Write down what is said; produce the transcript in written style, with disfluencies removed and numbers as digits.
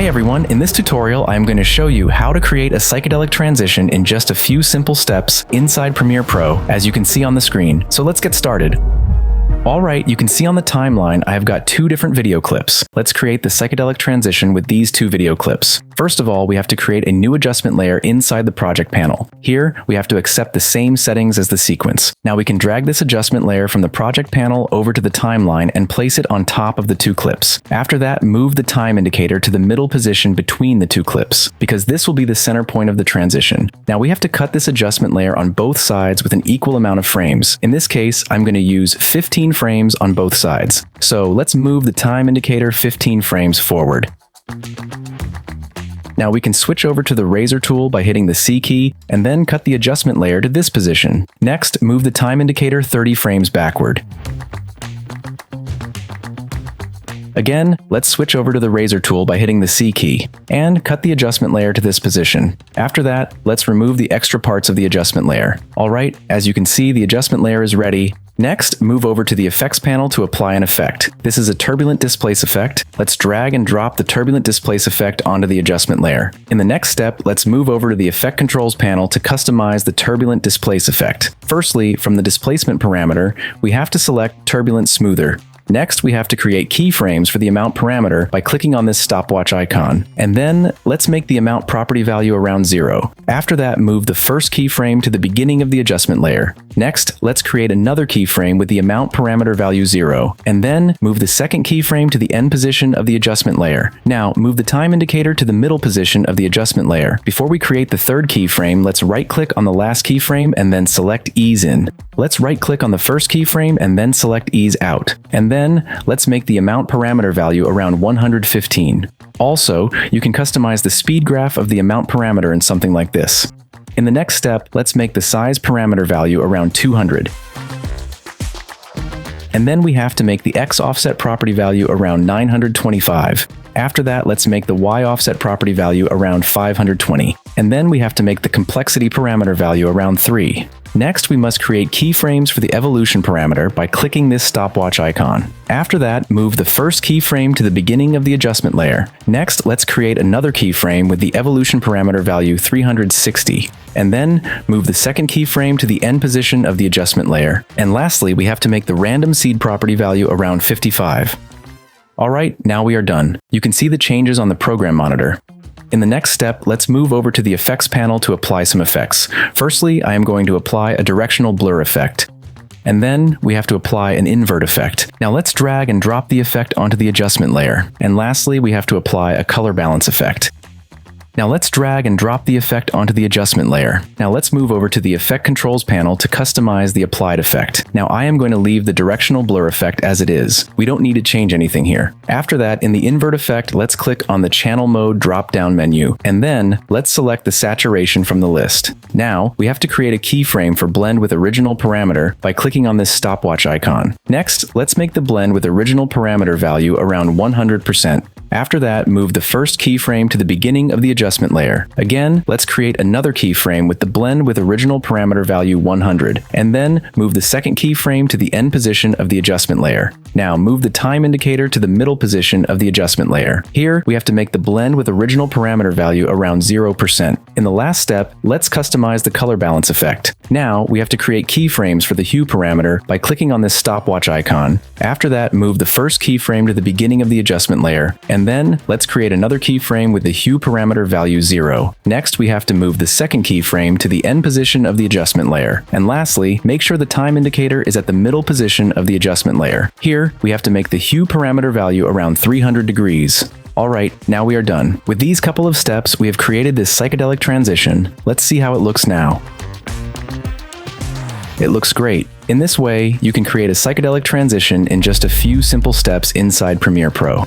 Hi everyone, in this tutorial I'm going to show you how to create a psychedelic transition in just a few simple steps inside Premiere Pro, as you can see on the screen. So let's get started. Alright, you can see on the timeline I've got two different video clips. Let's create the psychedelic transition with these two video clips. First of all, we have to create a new adjustment layer inside the project panel. Here, we have to accept the same settings as the sequence. Now we can drag this adjustment layer from the project panel over to the timeline and place it on top of the two clips. After that, move the time indicator to the middle position between the two clips, because this will be the center point of the transition. Now we have to cut this adjustment layer on both sides with an equal amount of frames. In this case, I'm going to use 15 frames on both sides. So let's move the time indicator 15 frames forward. Now we can switch over to the razor tool by hitting the C key and then cut the adjustment layer to this position. Next, move the time indicator 30 frames backward. Again, let's switch over to the razor tool by hitting the C key and cut the adjustment layer to this position. After that, let's remove the extra parts of the adjustment layer. Alright, as you can see, the adjustment layer is ready. Next, move over to the effects panel to apply an effect. This is a turbulent displace effect. Let's drag and drop the turbulent displace effect onto the adjustment layer. In the next step, let's move over to the effect controls panel to customize the turbulent displace effect. Firstly, from the displacement parameter, we have to select turbulent smoother. Next, we have to create keyframes for the amount parameter by clicking on this stopwatch icon. And then, let's make the amount property value around 0. After that, move the first keyframe to the beginning of the adjustment layer. Next, let's create another keyframe with the amount parameter value 0. And then, move the second keyframe to the end position of the adjustment layer. Now, move the time indicator to the middle position of the adjustment layer. Before we create the third keyframe, let's right-click on the last keyframe and then select Ease In. Let's right-click on the first keyframe and then select Ease Out. And then, let's make the amount parameter value around 115. Also, you can customize the speed graph of the amount parameter in something like this. In the next step, let's make the size parameter value around 200. And then we have to make the X offset property value around 925. After that, let's make the Y offset property value around 520. And then we have to make the complexity parameter value around 3. Next, we must create keyframes for the evolution parameter by clicking this stopwatch icon. After that, move the first keyframe to the beginning of the adjustment layer. Next, let's create another keyframe with the evolution parameter value 360. And then, move the second keyframe to the end position of the adjustment layer. And lastly, we have to make the random seed property value around 55. Alright, now we are done. You can see the changes on the program monitor. In the next step, let's move over to the effects panel to apply some effects. Firstly, I am going to apply a directional blur effect. And then we have to apply an invert effect. Now let's drag and drop the effect onto the adjustment layer. And lastly, we have to apply a color balance effect. Now let's drag and drop the effect onto the adjustment layer. Now let's move over to the effect controls panel to customize the applied effect. Now I am going to leave the directional blur effect as it is. We don't need to change anything here. After that, in the invert effect, let's click on the channel mode drop-down menu. And then let's select the saturation from the list. Now we have to create a keyframe for blend with original parameter by clicking on this stopwatch icon. Next, let's make the blend with original parameter value around 100%. After that, move the first keyframe to the beginning of the adjustment layer. Again, let's create another keyframe with the blend with original parameter value 100, and then move the second keyframe to the end position of the adjustment layer. Now move the time indicator to the middle position of the adjustment layer. Here, we have to make the blend with original parameter value around 0%. In the last step, let's customize the color balance effect. Now, we have to create keyframes for the hue parameter by clicking on this stopwatch icon. After that, move the first keyframe to the beginning of the adjustment layer, and then let's create another keyframe with the hue parameter value 0. Next, we have to move the second keyframe to the end position of the adjustment layer. And lastly, make sure the time indicator is at the middle position of the adjustment layer. Here, we have to make the hue parameter value around 300 degrees. Alright, now we are done. With these couple of steps, we have created this psychedelic transition. Let's see how it looks now. It looks great. In this way, you can create a psychedelic transition in just a few simple steps inside Premiere Pro.